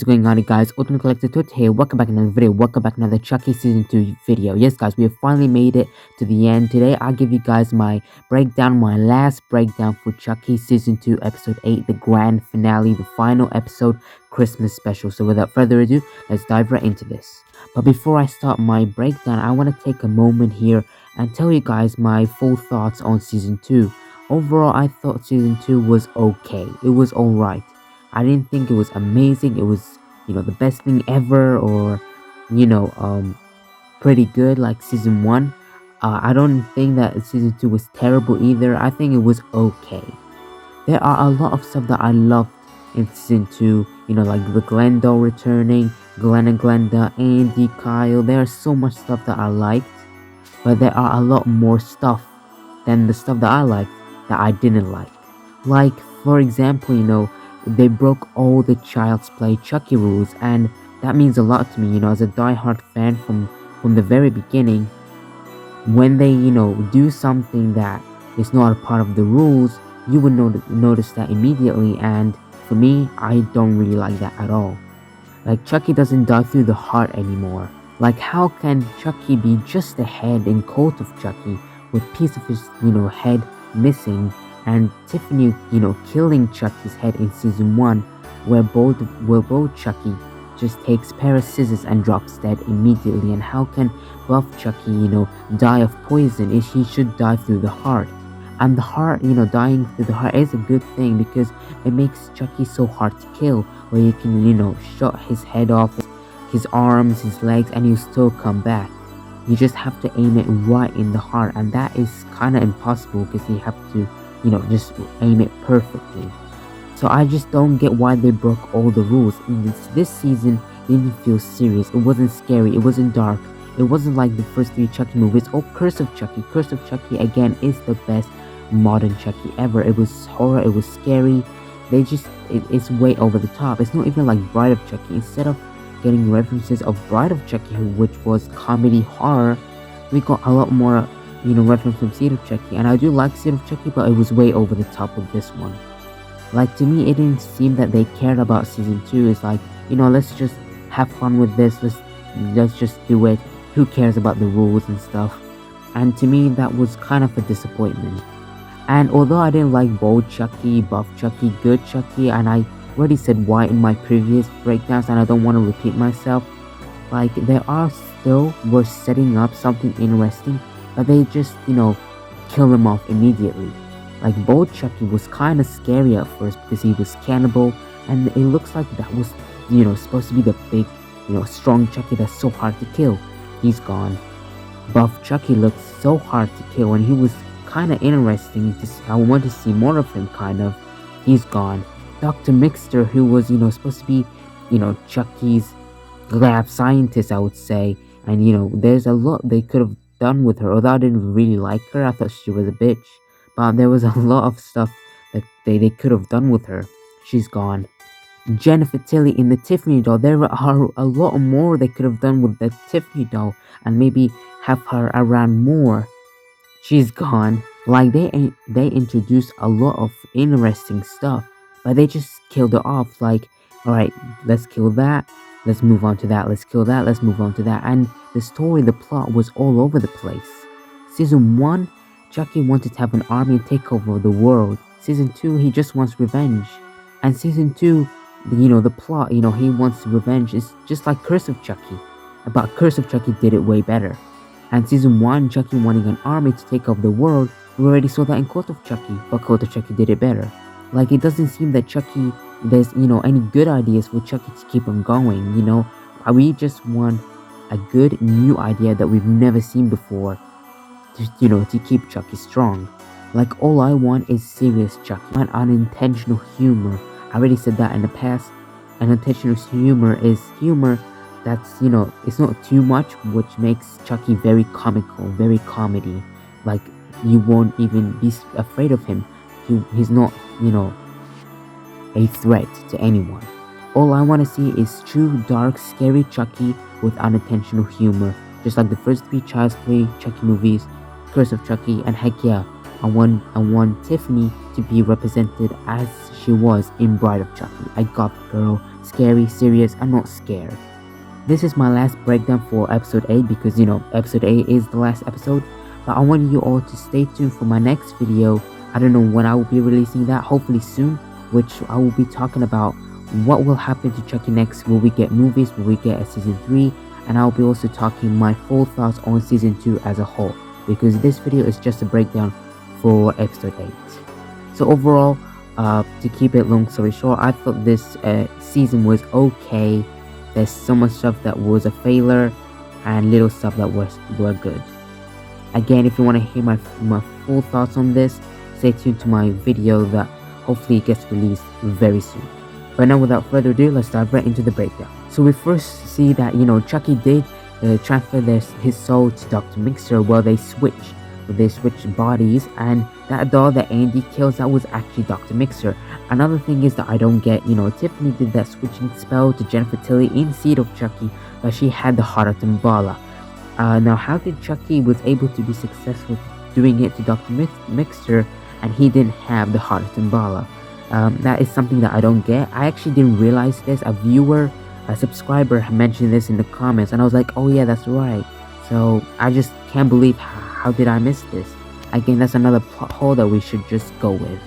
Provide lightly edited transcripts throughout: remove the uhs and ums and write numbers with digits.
is going on, guys? Ultimate Collector Tut here. Welcome back to another video. Welcome back to another Chucky Season 2 video. Yes, guys, we have finally made it to the end. Today, I'll give you guys my breakdown, my last breakdown for Chucky Season 2, Episode 8, the grand finale, the final episode, Christmas special. So without further ado, let's dive right into this. But before I start my breakdown, I want to take a moment here and tell you guys my full thoughts on Season 2. Overall, I thought Season 2 was okay. It was alright. I didn't think it was amazing. It was, the best thing ever, or, pretty good like Season 1. I don't think that Season 2 was terrible either. I think it was okay. There are a lot of stuff that I loved in Season 2, like the Glen doll returning, Glen and Glenda, Andy, Kyle. There's so much stuff that I liked, but there are a lot more stuff than the stuff that I liked that I didn't like. Like, for example, they broke all the Child's Play Chucky rules, and that means a lot to me, as a die-hard fan from the very beginning. When they, do something that is not a part of the rules, you would notice that immediately, and for me, I don't really like that at all. Like, Chucky doesn't die through the heart anymore. Like, how can Chucky be just a head in Cult of Chucky with piece of his, head missing, and Tiffany, killing Chucky's head in Season 1, where both Chucky just takes a pair of scissors and drops dead immediately. And how can buff Chucky, die of poison if he should die through the heart? And the heart, dying through the heart is a good thing because it makes Chucky so hard to kill, where you can, shot his head off, his arms, his legs, and he'll still come back. You just have to aim it right in the heart, and that is kind of impossible because you have to just aim it perfectly. So I just don't get why they broke all the rules. This season didn't feel serious. It wasn't scary. It wasn't dark. It wasn't like the first 3 Chucky movies. Oh, Curse of Chucky. Curse of Chucky, again, is the best modern Chucky ever. It was horror. It was scary. It's way over the top. It's not even like Bride of Chucky. Instead of getting references of Bride of Chucky, which was comedy horror, we got a lot more reference from Seed of Chucky. And I do like Seed of Chucky, but it was way over the top with this one. Like, to me, it didn't seem that they cared about Season 2. It's like, let's just have fun with this. Let's just do it. Who cares about the rules and stuff? And to me, that was kind of a disappointment. And although I didn't like Bold Chucky, Buff Chucky, Good Chucky, and I already said why in my previous breakdowns, and I don't want to repeat myself, like, there are still, we're setting up something interesting, but they just, kill him off immediately. Like, Bold Chucky was kind of scary at first because he was cannibal, and it looks like that was, supposed to be the big, strong Chucky that's so hard to kill. He's gone. Buff Chucky looked so hard to kill, and he was kind of interesting. I want to see more of him, kind of. He's gone. Dr. Mixter, who was, supposed to be, Chucky's lab scientist, I would say, and, there's a lot they could have done with her. Although I didn't really like her, I thought she was a bitch, but there was a lot of stuff that they could have done with her. She's gone. Jennifer Tilly in the Tiffany doll, there are a lot more they could have done with the Tiffany doll and maybe have her around more. She's gone. Like, they introduced a lot of interesting stuff, but they just killed her off. Like, alright, let's kill that, let's move on to that, let's kill that, let's move on to that. And the story, the plot was all over the place. Season 1, Chucky wanted to have an army and take over the world. Season 2, he just wants revenge. And Season 2, the plot, he wants revenge. It's just like Curse of Chucky. But Curse of Chucky did it way better. And Season 1, Chucky wanting an army to take over the world, we already saw that in Cult of Chucky, but Cult of Chucky did it better. Like, it doesn't seem that Chucky, there's, any good ideas for Chucky to keep on going, We just want a good new idea that we've never seen before, to keep Chucky strong. Like, all I want is serious Chucky, not unintentional humor. I already said that in the past. Unintentional humor is humor that's, it's not too much, which makes Chucky very comical, very comedy. Like, you won't even be afraid of him. He's not, a threat to anyone. All I want to see is true, dark, scary Chucky with unintentional humor, just like the first 3 Child's Play Chucky movies, Curse of Chucky, and heck yeah, I want Tiffany to be represented as she was in Bride of Chucky. A goth girl, scary, serious, and not scared. This is my last breakdown for episode 8 because episode 8 is the last episode. But I want you all to stay tuned for my next video. I don't know when I will be releasing that, hopefully soon, which I will be talking about what will happen to Chucky next. Will we get movies? Will we get a season 3? And I'll be also talking my full thoughts on season 2 as a whole, because this video is just a breakdown for episode 8. So overall, to keep it long story short, I thought this season was okay. There's so much stuff that was a failure and little stuff that were good. Again, if you want to hear my full thoughts on this, stay tuned to my video that hopefully gets released very soon. But now, without further ado, let's dive right into the breakdown. So we first see that Chucky did transfer his soul to Dr. Mixer. Well, they switched bodies, and that doll that Andy kills, that was actually Dr. Mixer. Another thing is that I don't get, Tiffany did that switching spell to Jennifer Tilly in Seed of Chucky, but she had the heart of Timbala. Now, how did Chucky was able to be successful doing it to Dr. Mixer and he didn't have the heart of Timbala? That is something that I don't get. I actually didn't realize this. A subscriber mentioned this in the comments, and I was like, oh yeah, that's right. So I just can't believe how did I miss this. Again, that's another plot hole that we should just go with.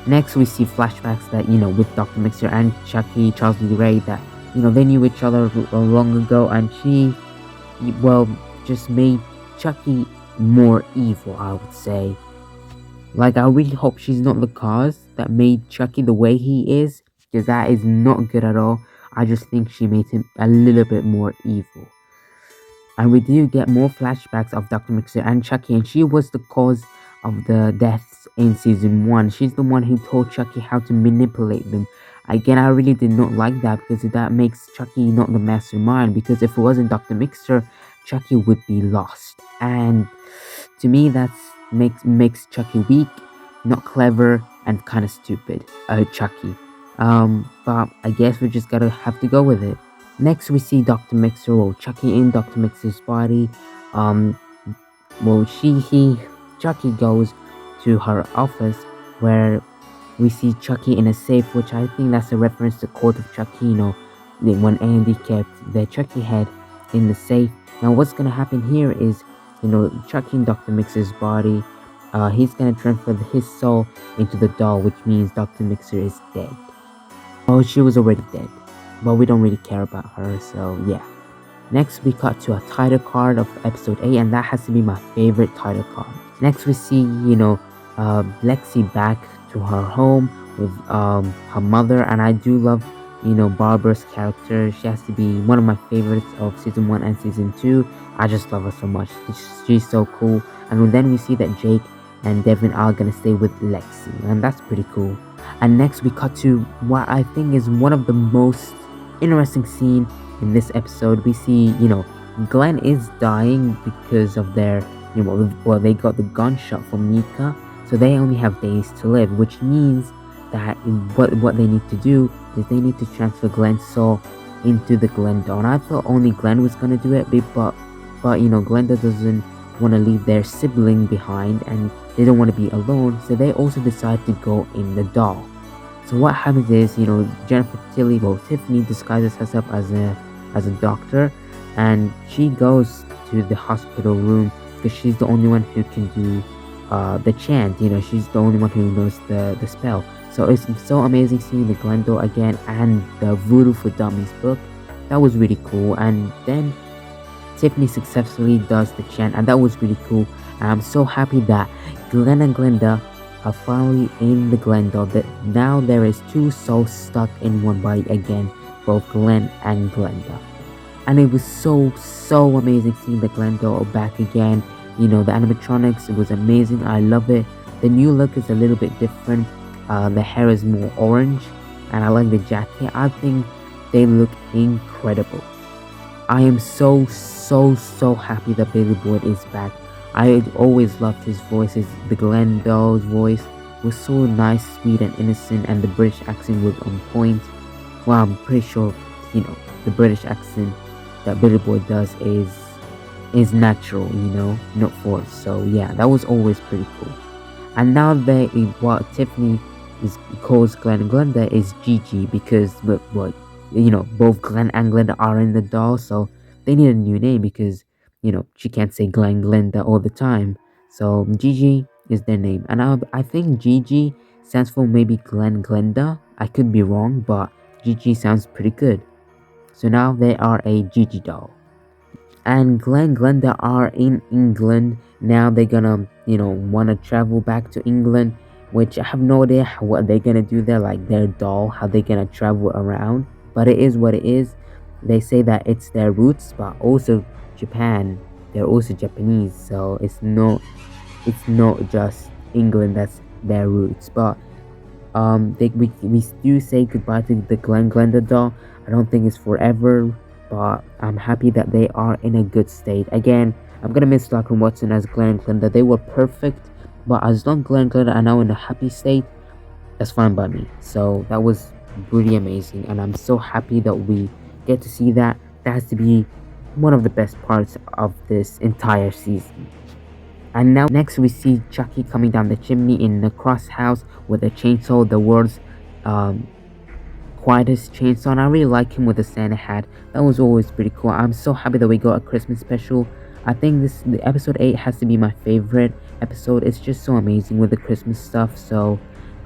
Next, we see flashbacks that with Dr. Mixer and Chucky, Charles Lee Ray, that they knew each other long ago, and she just made Chucky more evil, I would say. Like, I really hope she's not the cause that made Chucky the way he is, because that is not good at all. I just think she made him a little bit more evil. And we do get more flashbacks of Dr. Mixer and Chucky, and she was the cause of the deaths in season 1. She's the one who told Chucky how to manipulate them. Again, I really did not like that, because that makes Chucky not the mastermind, because if it wasn't Dr. Mixer, Chucky would be lost. And to me, that makes Chucky weak, not clever, and kind of stupid. Chucky. But I guess we just have to go with it. Next, we see Dr. Mixer, Chucky in Dr. Mixer's body. Chucky goes to her office, where we see Chucky in a safe, which I think that's a reference to Court of Chucky, when Andy kept the Chucky head in the safe. Now, what's gonna happen here is, Chucky in Dr. Mixer's body, he's gonna transfer his soul into the doll, which means Dr. Mixer is dead. Oh, she was already dead, but we don't really care about her, so yeah. Next, we cut to a title card of episode 8, and that has to be my favorite title card. Next, we see, Lexi back to her home with her mother, and I do love, Barbara's character. She has to be one of my favorites of season 1 and season 2. I just love her so much. She's so cool. And then we see that Jake and Devin are gonna stay with Lexi, and that's pretty cool. And next, we cut to what I think is one of the most interesting scene in this episode. We see, Glen is dying because of their, they got the gunshot from Nika, so they only have days to live, which means that what they need to do is they need to transfer Glen's soul into the Glen doll. And I thought only Glen was gonna do it, but Glenda doesn't want to leave their sibling behind, and they don't want to be alone, so they also decide to go in the doll. So what happens is, Jennifer Tilly, Tiffany disguises herself as a doctor, and she goes to the hospital room because she's the only one who can do the chant. She's the only one who knows the spell. So it's so amazing seeing the Glen doll again and the Voodoo for Dummies book. That was really cool. And then Tiffany successfully does the chant, and that was really cool. And I'm so happy that Glen and Glenda are finally in the Glen doll. That now there is 2 souls stuck in one body again, both Glen and Glenda. And it was so amazing seeing the Glen doll back again. The animatronics, it was amazing. I love it. The new look is a little bit different. The hair is more orange, and I like the jacket. I think they look incredible. I am so happy that Billy Boyd is back. I always loved his voice. The Glen doll's voice was so nice, sweet, and innocent, and the British accent was on point. Well, I'm pretty sure, the British accent that Billy Boyd does is natural, not forced. So yeah, that was always pretty cool. And now Tiffany is calls Glenda is Gigi because both Glen and Glenda are in the doll, so they need a new name because she can't say Glenda all the time. So Gigi is their name, and I think Gigi stands for maybe Glenda. I could be wrong, but Gigi sounds pretty good. So now they are a Gigi doll. And Glenda are in England. Now they're gonna, wanna travel back to England, which I have no idea what they're gonna do there, like their doll, how they're gonna travel around. But it is what it is. They say that it's their roots, but also Japan. They're also Japanese, so it's not just England that's their roots. But we do say goodbye to the Glenda doll. I don't think it's forever, but I'm happy that they are in a good state. Again, I'm gonna miss Locke and Watson as Glen and Glenda. They were perfect, but as long as Glen and Glenda are now in a happy state, that's fine by me. So that was really amazing, and I'm so happy that we get to see that. That has to be one of the best parts of this entire season. And now next we see Chucky coming down the chimney in the cross house with a chainsaw, the world's quietest chainsaw, and I really like him with the Santa hat. That was always pretty cool. I'm so happy that we got a Christmas special. I think the episode 8 has to be my favorite episode. It's just so amazing with the Christmas stuff, so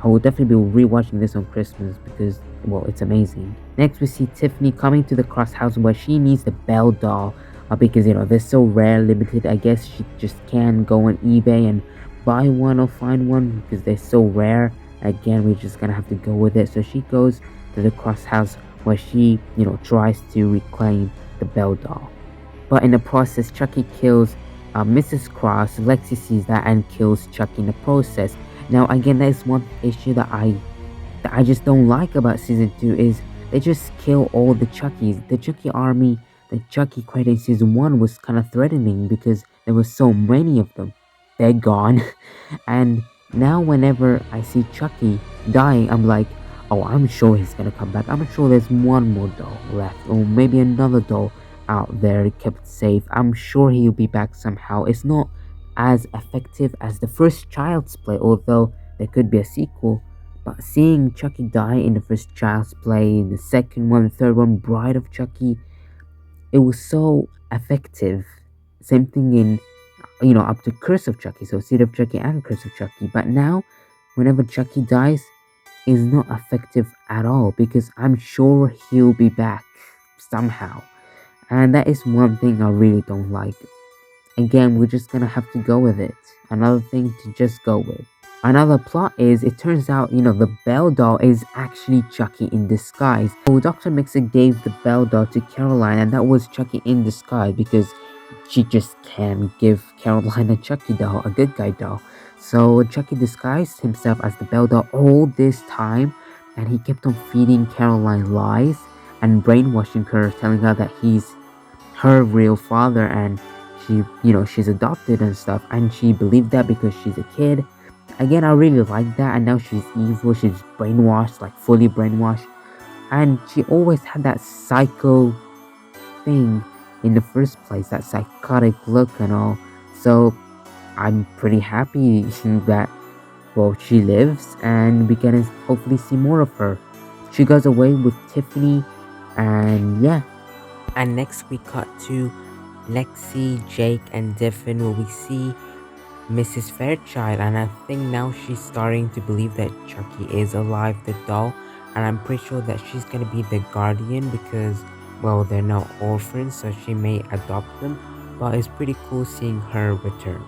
I will definitely be rewatching this on Christmas because, well, it's amazing. Next we see Tiffany coming to the cross house where she needs the Belle doll. Because they're so rare, limited. I guess she just can go on eBay and buy one or find one because they're so rare. Again, we're just gonna have to go with it. So she goes to the cross house where she tries to reclaim the Belle doll, but in the process Chucky kills Mrs. Cross. Lexi sees that and kills Chucky in the process. Now again, that is one issue that I just don't like about season 2 is they just kill all the Chuckies. The Chucky army, the Chucky created in season 1 was kind of threatening because there were so many of them. They're gone. And now whenever I see Chucky dying, I'm like, oh, I'm sure he's gonna come back. I'm sure there's one more doll left, or maybe another doll out there kept safe. I'm sure he'll be back somehow. It's not as effective as the first Child's Play, although there could be a sequel. But seeing Chucky die in the first Child's Play, in the second one, the third one, Bride of Chucky, it was so effective. Same thing in up to Curse of Chucky, so Seed of Chucky and Curse of Chucky. But now whenever Chucky dies, is not effective at all because I'm sure he'll be back somehow, and that is one thing I really don't like. Again, we're just gonna have to go with it. Another thing to just go with. Another plot is, it turns out, the Belle doll is actually Chucky in disguise. So Dr. Mixer gave the Belle doll to Caroline, and that was Chucky in disguise because she just can't give Caroline a Chucky doll, a good guy doll. So Chucky disguised himself as the Belle doll all this time, and he kept on feeding Caroline lies and brainwashing her, telling her that he's her real father and she's adopted and stuff, and she believed that because she's a kid. Again, I really like that, and now she's evil, she's brainwashed, like fully brainwashed, and she always had that psycho thing in the first place, that psychotic look and all. So I'm pretty happy that, well, she lives and we can hopefully see more of her. She goes away with Tiffany, and yeah. And next we cut to Lexi, Jake, and Devin, where we see Mrs. Fairchild, and I think now she's starting to believe that Chucky is alive, the doll, and I'm pretty sure that she's gonna be the guardian because, well, they're now orphans, so she may adopt them, but it's pretty cool seeing her return.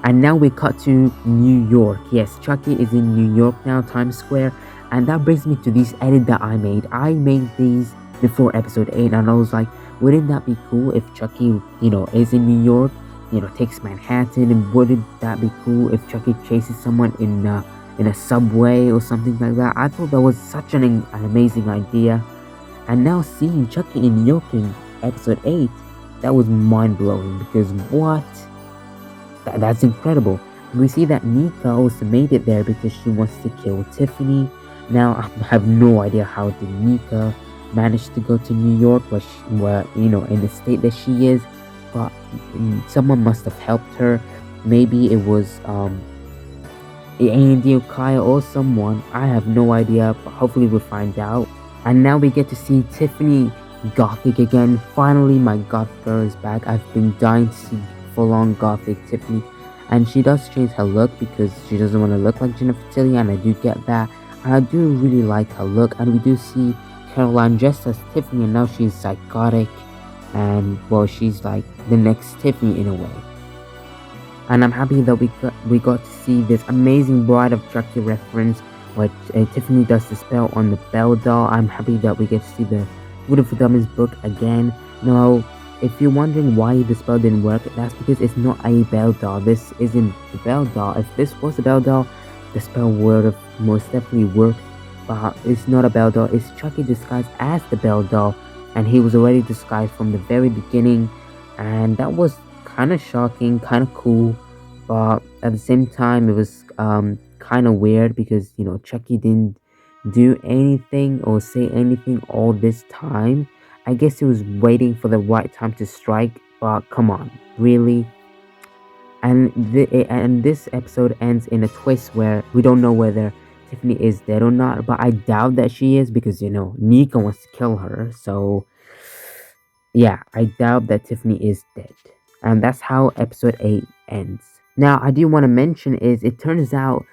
And now we cut to New York. Yes, Chucky is in New York now, Times Square, and that brings me to this edit that I made. I made these before episode 8, and I was like, wouldn't that be cool if Chucky, is in New York, takes Manhattan, and wouldn't that be cool if Chucky chases someone in a subway or something like that? I thought that was such an amazing idea. And now seeing Chucky in New York in episode 8, that was mind-blowing because what? That's incredible. We see that Nika also made it there because she wants to kill Tiffany. Now, I have no idea how did Nika manage to go to New York where in the state that she is, but someone must have helped her. Maybe it was Andy or Kaya or someone. I have no idea, but hopefully we'll find out. And now we get to see Tiffany Gothic again. Finally, my goth girl is back. I've been dying to see full-on Gothic Tiffany. And she does change her look because she doesn't want to look like Jennifer Tilly, and I do get that. And I do really like her look. And we do see Caroline dressed as Tiffany, and now she's psychotic. And, well, she's like the next Tiffany in a way. And I'm happy that we got to see this amazing Bride of Chucky reference where Tiffany does the spell on the Belle doll. I'm happy that we get to see the Beautiful Dummies book again. Now, if you're wondering why the spell didn't work, that's because it's not a Belle doll. This isn't the Belle doll. If this was a Belle doll, the spell would have most definitely worked. But it's not a Belle doll. It's Chucky disguised as the Belle doll, and he was already disguised from the very beginning. And that was kind of shocking, kind of cool, but at the same time it was kind of weird because, you know, Chucky didn't do anything or say anything all this time. I guess he was waiting for the right time to strike, but come on, really? And this episode ends in a twist where we don't know whether Tiffany is dead or not, but I doubt that she is because, you know, Nico wants to kill her. So yeah, I doubt that Tiffany is dead. And that's how episode 8 ends. Now, I do want to mention is it turns out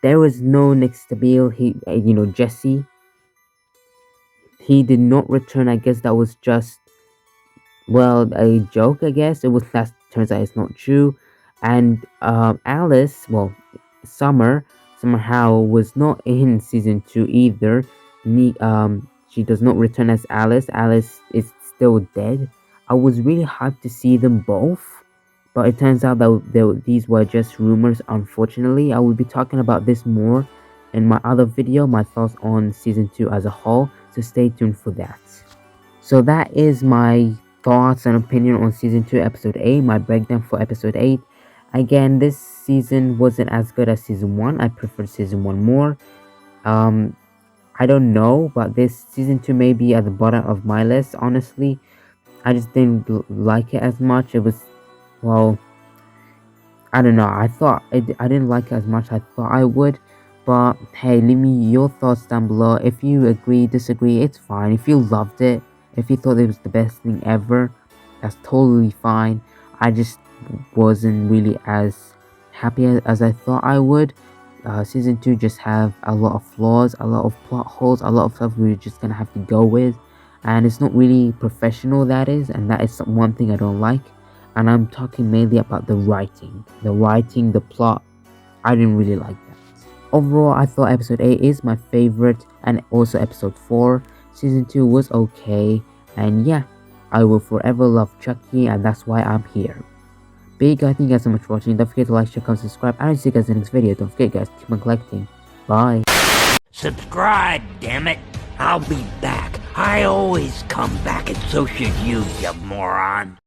there was no next Stabile. Jesse, he did not return. I guess that was just, well, a joke. I guess it was. That turns out it's not true. And Alice, well, somehow was not in season 2 either. She does not return as Alice. Alice is still dead. I was really hyped to see them both, but it turns out that these were just rumors, unfortunately. I will be talking about this more in my other video, my thoughts on season 2 as a whole, so stay tuned for that. So that is my thoughts and opinion on season 2 episode 8, my breakdown for episode 8. Again, this season wasn't as good as season 1. I preferred season 1 more. I don't know, but this season 2 may be at the bottom of my list, honestly. I just didn't like it as much. It was, well, I don't know. I didn't like it as much as I thought I would. But hey, leave me your thoughts down below. If you agree, disagree, it's fine. If you loved it, if you thought it was the best thing ever, that's totally fine. I just wasn't really as happy as I thought I would. Season 2 just have a lot of flaws, a lot of plot holes, a lot of stuff we're just gonna have to go with. And it's not really professional, that is, and that is one thing I don't like. And I'm talking mainly about the writing, the plot. I didn't really like that. Overall, I thought episode 8 is my favorite, and also episode 4. Season 2 was okay, and yeah, I will forever love Chucky, and that's why I'm here. Big guys, thank you guys so much for watching. Don't forget to like, share, comment, subscribe, and I'll see you guys in the next video. Don't forget, guys, keep on collecting. Bye. Subscribe, damn it. I'll be back. I always come back, and so should you moron.